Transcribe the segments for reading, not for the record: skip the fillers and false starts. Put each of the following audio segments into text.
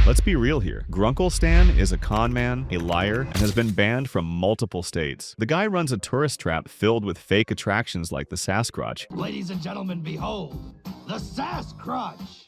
Let's be real here. Grunkle Stan is a con man, a liar, and has been banned from multiple states. The guy runs a tourist trap filled with fake attractions like the Sasquatch. Ladies and gentlemen, behold, the Sasquatch!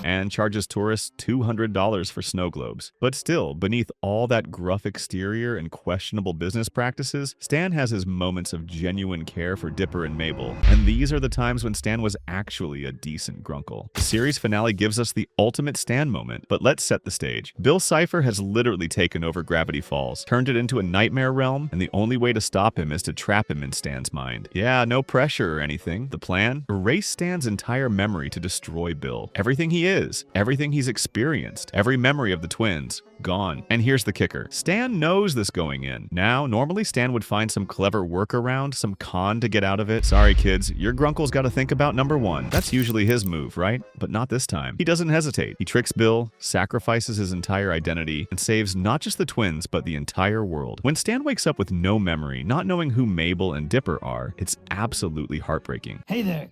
And charges tourists $200 for snow globes. But still, beneath all that gruff exterior and questionable business practices, Stan has his moments of genuine care for Dipper and Mabel. And these are the times when Stan was actually a decent grunkle. The series finale gives us the ultimate Stan moment, but let's set the stage. Bill Cipher has literally taken over Gravity Falls, turned it into a nightmare realm, and the only way to stop him is to trap him in Stan's mind. Yeah, no pressure or anything. The plan? Erase Stan's entire memory to destroy Bill. Everything he is, everything he's experienced, every memory of the twins, gone. And here's the kicker. Stan knows this going in. Now, normally Stan would find some clever workaround, some con to get out of it. Sorry kids, your grunkle's gotta think about number one. That's usually his move, right? But not this time. He doesn't hesitate. He tricks Bill, sacrifices his entire identity, and saves not just the twins, but the entire world. When Stan wakes up with no memory, not knowing who Mabel and Dipper are, it's absolutely heartbreaking. Hey there,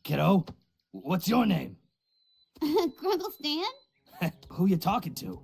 kiddo. What's your name? Grunkle Stan? Who you talking to?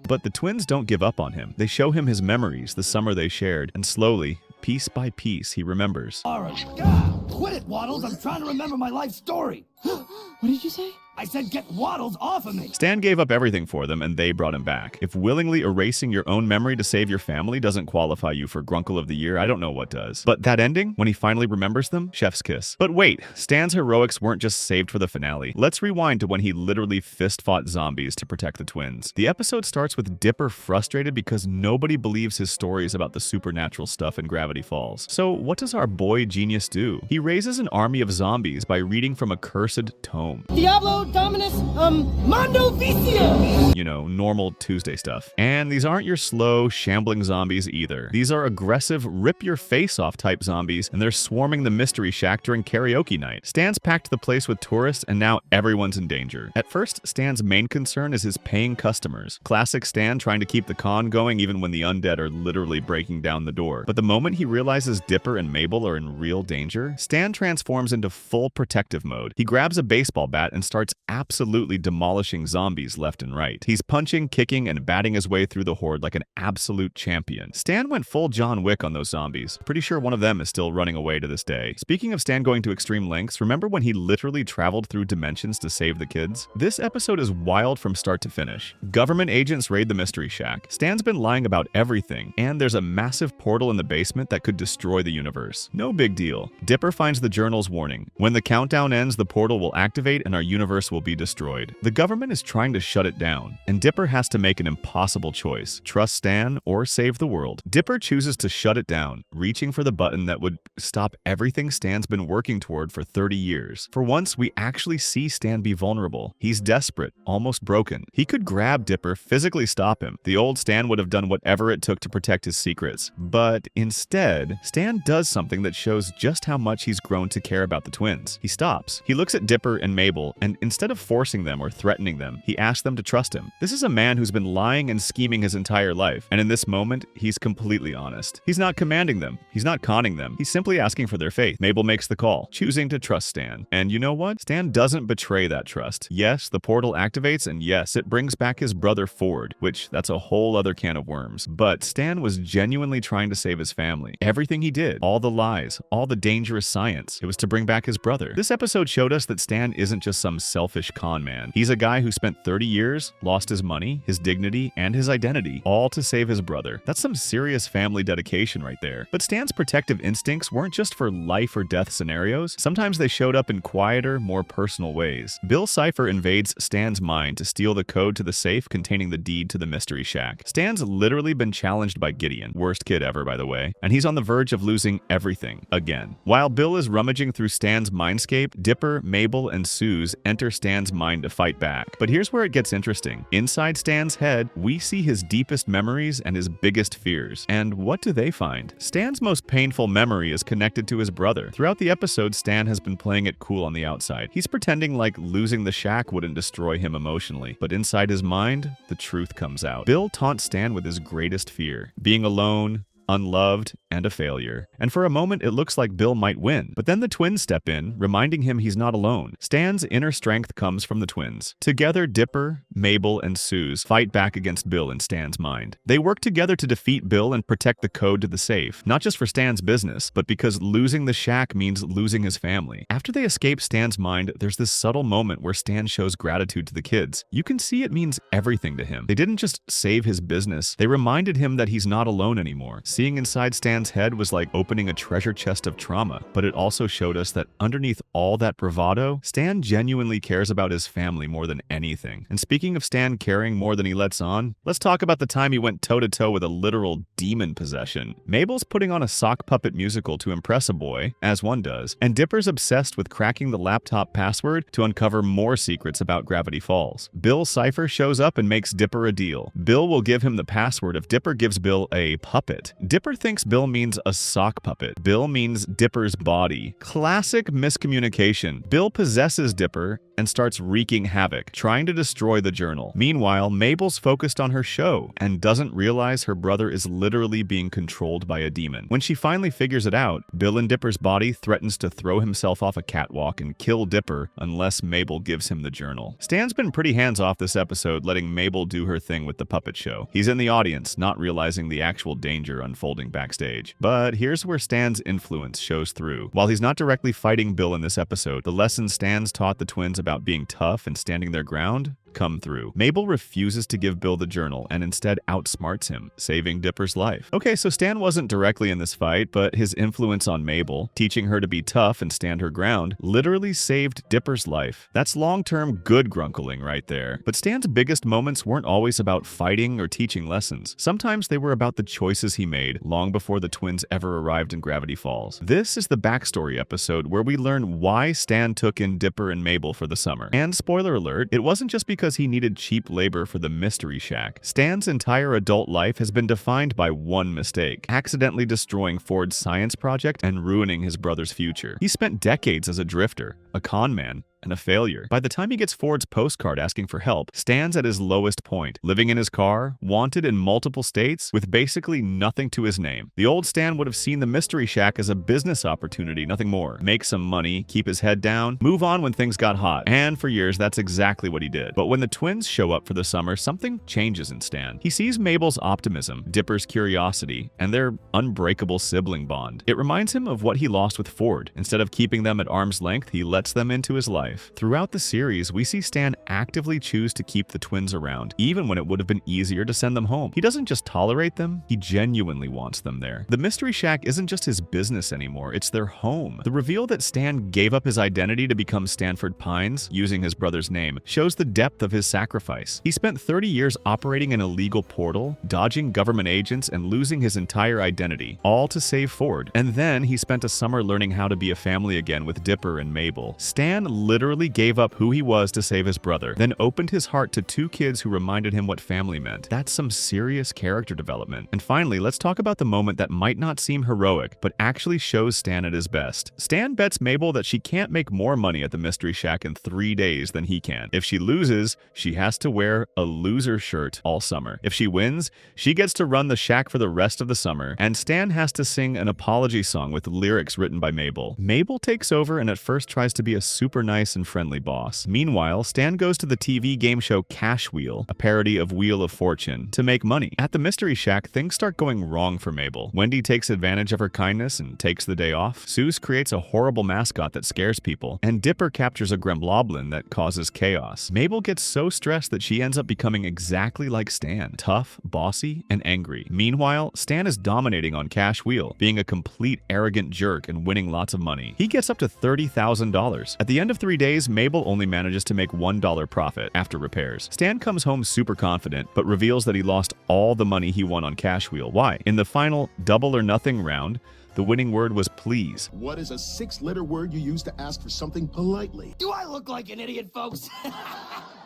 But the twins don't give up on him. They show him his memories, the summer they shared, and slowly, piece by piece, he remembers. Alright, God, quit it, Waddles. I'm trying to remember my life story. What did you say? I said get Waddles off of me. Stan gave up everything for them, and they brought him back. If willingly erasing your own memory to save your family doesn't qualify you for Grunkle of the Year, I don't know what does. But that ending, when he finally remembers them, chef's kiss. But wait, Stan's heroics weren't just saved for the finale. Let's rewind to when he literally fist-fought zombies to protect the twins. The episode starts with Dipper frustrated because nobody believes his stories about the supernatural stuff in Gravity Falls. So what does our boy genius do? He raises an army of zombies by reading from a cursed tome. Diablo Dominus, Mondo Vicia! You know, normal Tuesday stuff. And these aren't your slow, shambling zombies either. These are aggressive, rip-your-face-off type zombies, and they're swarming the Mystery Shack during karaoke night. Stan's packed the place with tourists, and now everyone's in danger. At first, Stan's main concern is his paying customers. Classic Stan trying to keep the con going even when the undead are literally breaking down the door. But the moment he realizes Dipper and Mabel are in real danger, Stan transforms into full protective mode. He grabs a baseball bat and starts absolutely demolishing zombies left and right. He's punching, kicking, and batting his way through the horde like an absolute champion. Stan went full John Wick on those zombies. Pretty sure one of them is still running away to this day. Speaking of Stan going to extreme lengths, remember when he literally traveled through dimensions to save the kids? This episode is wild from start to finish. Government agents raid the Mystery Shack. Stan's been lying about everything, and there's a massive portal in the basement that could destroy the universe. No big deal. Dipper finds the journal's warning. When the countdown ends, the portal will activate and our universe will be destroyed. The government is trying to shut it down, and Dipper has to make an impossible choice: trust Stan or save the world. Dipper chooses to shut it down, reaching for the button that would stop everything Stan's been working toward for 30 years. For once, we actually see Stan be vulnerable. He's desperate, almost broken. He could grab Dipper, physically stop him. The old Stan would have done whatever it took to protect his secrets. But instead, Stan does something that shows just how much he's grown to care about the twins. He stops. He looks at Dipper and Mabel, and instead of forcing them or threatening them, he asks them to trust him. This is a man who's been lying and scheming his entire life, and in this moment, he's completely honest. He's not commanding them. He's not conning them. He's simply asking for their faith. Mabel makes the call, choosing to trust Stan. And you know what? Stan doesn't betray that trust. Yes, the portal activates, and yes, it brings back his brother Ford, which that's a whole other can of worms. But Stan was genuinely trying to save his family. Everything he did, all the lies, all the dangerous science, it was to bring back his brother. This episode showed us that Stan isn't just some selfish con man. He's a guy who spent 30 years, lost his money, his dignity, and his identity, all to save his brother. That's some serious family dedication right there. But Stan's protective instincts weren't just for life or death scenarios. Sometimes they showed up in quieter, more personal ways. Bill Cipher invades Stan's mind to steal the code to the safe containing the deed to the Mystery Shack. Stan's literally been challenged by Gideon, worst kid ever by the way, and he's on the verge of losing everything again. While Bill is rummaging through Stan's mindscape, Dipper, Mabel, and Suze enter Stan's mind to fight back. But here's where it gets interesting. Inside Stan's head, we see his deepest memories and his biggest fears. And what do they find? Stan's most painful memory is connected to his brother. Throughout the episode, Stan has been playing it cool on the outside. He's pretending like losing the shack wouldn't destroy him emotionally. But inside his mind, the truth comes out. Bill taunts Stan with his greatest fear: being alone, unloved, and a failure. And for a moment, it looks like Bill might win. But then the twins step in, reminding him he's not alone. Stan's inner strength comes from the twins. Together, Dipper, Mabel, and Suze fight back against Bill in Stan's mind. They work together to defeat Bill and protect the code to the safe, not just for Stan's business, but because losing the shack means losing his family. After they escape Stan's mind, there's this subtle moment where Stan shows gratitude to the kids. You can see it means everything to him. They didn't just save his business, they reminded him that he's not alone anymore. Seeing inside Stan's head was like opening a treasure chest of trauma, but it also showed us that underneath all that bravado, Stan genuinely cares about his family more than anything. And speaking of Stan caring more than he lets on, let's talk about the time he went toe-to-toe with a literal demon possession. Mabel's putting on a sock puppet musical to impress a boy, as one does, and Dipper's obsessed with cracking the laptop password to uncover more secrets about Gravity Falls. Bill Cipher shows up and makes Dipper a deal. Bill will give him the password if Dipper gives Bill a puppet. Dipper thinks Bill means a sock puppet. Bill means Dipper's body. Classic miscommunication. Bill possesses Dipper and starts wreaking havoc, trying to destroy the journal. Meanwhile, Mabel's focused on her show and doesn't realize her brother is literally being controlled by a demon. When she finally figures it out, Bill in Dipper's body threatens to throw himself off a catwalk and kill Dipper unless Mabel gives him the journal. Stan's been pretty hands-off this episode, letting Mabel do her thing with the puppet show. He's in the audience, not realizing the actual danger unfolding backstage. But here's where Stan's influence shows through. While he's not directly fighting Bill in this episode, the lessons Stan's taught the twins about being tough and standing their ground come through. Mabel refuses to give Bill the journal and instead outsmarts him, saving Dipper's life. Okay, so Stan wasn't directly in this fight, but his influence on Mabel, teaching her to be tough and stand her ground, literally saved Dipper's life. That's long-term good grunkling right there. But Stan's biggest moments weren't always about fighting or teaching lessons. Sometimes they were about the choices he made long before the twins ever arrived in Gravity Falls. This is the backstory episode where we learn why Stan took in Dipper and Mabel for the summer. And spoiler alert, it wasn't just because he needed cheap labor for the Mystery Shack. Stan's entire adult life has been defined by one mistake: accidentally destroying Ford's science project and ruining his brother's future. He spent decades as a drifter, a con man, and a failure. By the time he gets Ford's postcard asking for help, Stan's at his lowest point, living in his car, wanted in multiple states, with basically nothing to his name. The old Stan would have seen the Mystery Shack as a business opportunity, nothing more. Make some money, keep his head down, move on when things got hot. And for years, that's exactly what he did. But when the twins show up for the summer, something changes in Stan. He sees Mabel's optimism, Dipper's curiosity, and their unbreakable sibling bond. It reminds him of what he lost with Ford. Instead of keeping them at arm's length, he lets them into his life. Throughout the series, we see Stan actively choose to keep the twins around, even when it would have been easier to send them home. He doesn't just tolerate them, he genuinely wants them there. The Mystery Shack isn't just his business anymore, it's their home. The reveal that Stan gave up his identity to become Stanford Pines, using his brother's name, shows the depth of his sacrifice. He spent 30 years operating an illegal portal, dodging government agents, and losing his entire identity, all to save Ford. And then he spent a summer learning how to be a family again with Dipper and Mabel. Stan literally gave up who he was to save his brother, then opened his heart to two kids who reminded him what family meant. That's some serious character development. And finally, let's talk about the moment that might not seem heroic, but actually shows Stan at his best. Stan bets Mabel that she can't make more money at the Mystery Shack in 3 days than he can. If she loses, she has to wear a loser shirt all summer. If she wins, she gets to run the shack for the rest of the summer, and Stan has to sing an apology song with lyrics written by Mabel. Mabel takes over and at first tries to be a super nice and friendly boss. Meanwhile, Stan goes to the TV game show Cash Wheel, a parody of Wheel of Fortune, to make money. At the Mystery Shack, things start going wrong for Mabel. Wendy takes advantage of her kindness and takes the day off. Suze creates a horrible mascot that scares people, and Dipper captures a gremloblin that causes chaos. Mabel gets so stressed that she ends up becoming exactly like Stan, tough, bossy, and angry. Meanwhile, Stan is dominating on Cash Wheel, being a complete arrogant jerk and winning lots of money. He gets up to $30,000. At the end of 3 days, Mabel only manages to make $1 profit after repairs. Stan comes home super confident, but reveals that he lost all the money he won on Cash Wheel. Why? In the final double or nothing round, the winning word was please. What is a 6-letter word you use to ask for something politely? Do I look like an idiot, folks?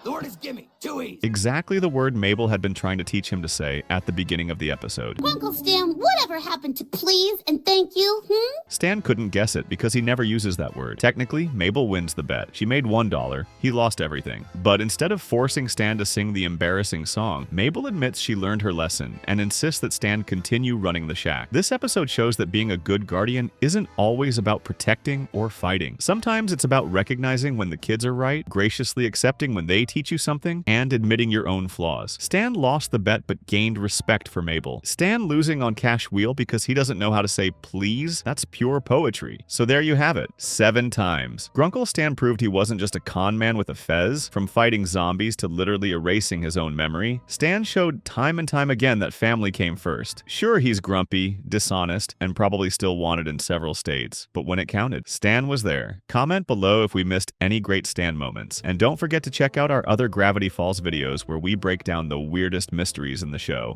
The word is gimme. Too easy. Exactly the word Mabel had been trying to teach him to say at the beginning of the episode. Grunkle Stan, whatever happened to please and thank you, Stan couldn't guess it because he never uses that word. Technically, Mabel wins the bet. She made $1. He lost everything. But instead of forcing Stan to sing the embarrassing song, Mabel admits she learned her lesson and insists that Stan continue running the shack. This episode shows that being a good guardian isn't always about protecting or fighting. Sometimes it's about recognizing when the kids are right, graciously accepting when they teach you something, and admitting your own flaws. Stan lost the bet but gained respect for Mabel. Stan losing on Cash Wheel because he doesn't know how to say please? That's pure poetry. So there you have it. 7 times. Grunkle Stan proved he wasn't just a con man with a fez. From fighting zombies to literally erasing his own memory, Stan showed time and time again that family came first. Sure, he's grumpy, dishonest, and probably still wanted in several states, but when it counted, Stan was there. Comment below if we missed any great Stan moments, and don't forget to check out our other Gravity Falls videos where we break down the weirdest mysteries in the show.